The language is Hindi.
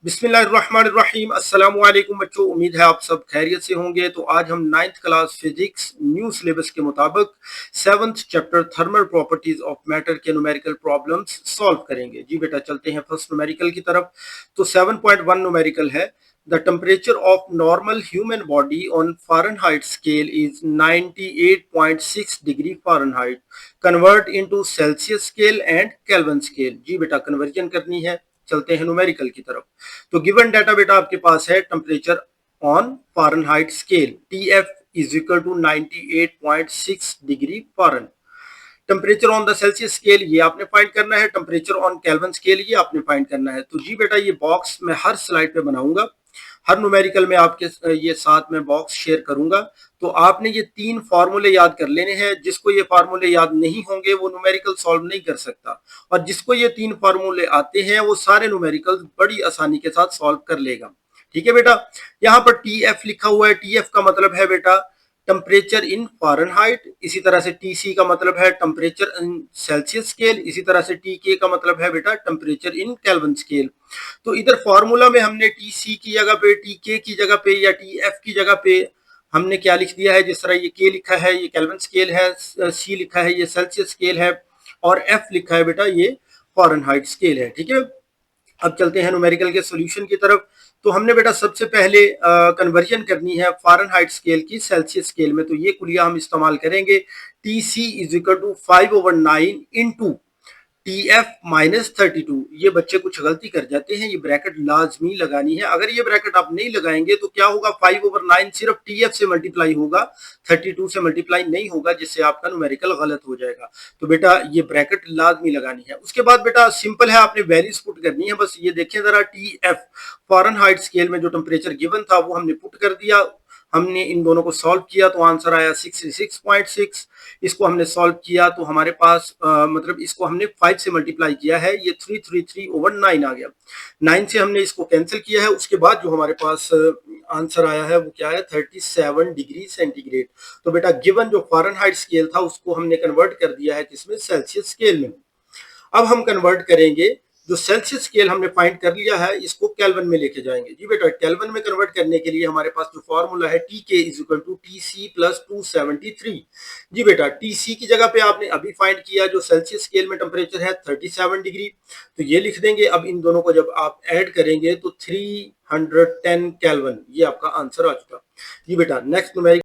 बिस्मिल्लाहिर्रहमानिर्रहीम अस्सलाम वालेकुम बच्चों, उम्मीद है आप सब खैरियत से होंगे। तो आज हम 9th class physics new syllabus के मुताबिक 7th chapter thermal properties of matter के न्यूमेरिकल प्रॉब्लम्स सॉल्व करेंगे। जी बेटा, चलते हैं फर्स्ट न्यूमेरिकल की तरफ। तो 7.1 न्यूमेरिकल है, the temperature of normal human body on Fahrenheit scale is 98.6 degree Fahrenheit. Convert into Celsius scale and Kelvin scale. जी बेटा, कन्वर्जन करनी है। चलते हैं न्यूमेरिकल की तरफ। तो गिवन डाटा बेटा आपके पास है, temperature on Fahrenheit scale TF is equal to 98.6 degree Fahrenheit. Temperature on the Celsius scale ये आपने फाइंड करना है, टेम्परेचर ऑन केल्विन स्केल ये आपने फाइंड करना है। तो जी बेटा, ये बॉक्स मैं हर स्लाइड पे बनाऊंगा, हर न्यूमेरिकल में आपके ये साथ में बॉक्स शेयर करूंगा। तो आपने ये 3 फार्मूले याद कर लेने हैं। जिसको ये फार्मूले याद नहीं होंगे वो न्यूमेरिकल सॉल्व नहीं कर सकता, और जिसको ये 3 फार्मूले आते हैं वो सारे न्यूमेरिकल बड़ी आसानी के साथ सॉल्व कर लेगा। ठीक है बेटा, यहाँ पर टी एफ लिखा हुआ है। टी एफ का मतलब है बेटा टेम्परेचर इन फ़ारेनहाइट। इसी तरह से टीसी का मतलब है टेम्परेचर इन सेल्सियस स्केल। इसी तरह से टीके का मतलब है बेटा टेम्परेचर इन केल्विन स्केल। तो इधर फॉर्मूला में हमने टीसी की जगह पे, टीके की जगह पे या टीएफ की जगह पे हमने क्या लिख दिया है, जिस तरह ये के लिखा है ये केल्विन स्केल है, सी लिखा है ये सेल्सियस स्केल है, और एफ लिखा है बेटा ये फ़ारेनहाइट स्केल है। ठीक है, अब चलते हैं न्यूमेरिकल के सॉल्यूशन की तरफ। तो हमने बेटा सबसे पहले कन्वर्जन करनी है फ़ारेनहाइट स्केल की सेल्सियस स्केल में। तो ये कुलिया हम इस्तेमाल करेंगे, T C is equal to 5/9 into T F minus 32। ये बच्चे कुछ गलती कर जाते हैं, ये ब्रैकेट लाजमी लगानी है। अगर ये ब्रैकेट आप नहीं लगाएंगे तो क्या होगा, 5/9 सिर्फ टी एफ से मल्टीप्लाई होगा, 32 से मल्टीप्लाई नहीं होगा, जिससे आपका न्यूमेरिकल गलत हो जाएगा। तो बेटा ये ब्रैकेट लाजमी लगानी है। उसके बाद बेटा सिंपल है, आपने वैल्यूज पुट करनी है। बस ये देखें जरा, टी एफ फ़ारेनहाइट स्केल में जो टेम्परेचर गिवन था वो हमने पुट कर दिया। हमने इन दोनों को सॉल्व किया तो आंसर आया 66.6। इसको हमने सॉल्व किया तो हमारे पास मतलब इसको हमने 5 से मल्टीप्लाई किया है, ये 333/9 आ गया। 9 से हमने इसको कैंसिल किया है। उसके बाद जो हमारे पास आंसर आया है वो क्या है, 37 डिग्री सेंटीग्रेड। तो बेटा गिवन जो फ़ारेनहाइट स्केल था उसको हमने कन्वर्ट कर दिया है किसमें, सेल्सियस स्केल में। अब हम कन्वर्ट करेंगे, जो सेल्सियस स्केल हमने फाइंड कर लिया है इसको केल्विन में लेके जाएंगे। जी बेटा, केल्विन में कन्वर्ट करने के लिए हमारे पास जो फॉर्मूला है, T K is equal to T C plus 273। जी बेटा, टी सी की जगह पे आपने अभी फाइंड किया जो सेल्सियस स्केल में टेम्परेचर है 37 डिग्री, तो ये लिख देंगे। अब इन दोनों को जब आप ऐड करेंगे तो 310 केल्विन, ये आपका आंसर आ चुका। जी बेटा, नेक्स्ट न्यूमेरिकल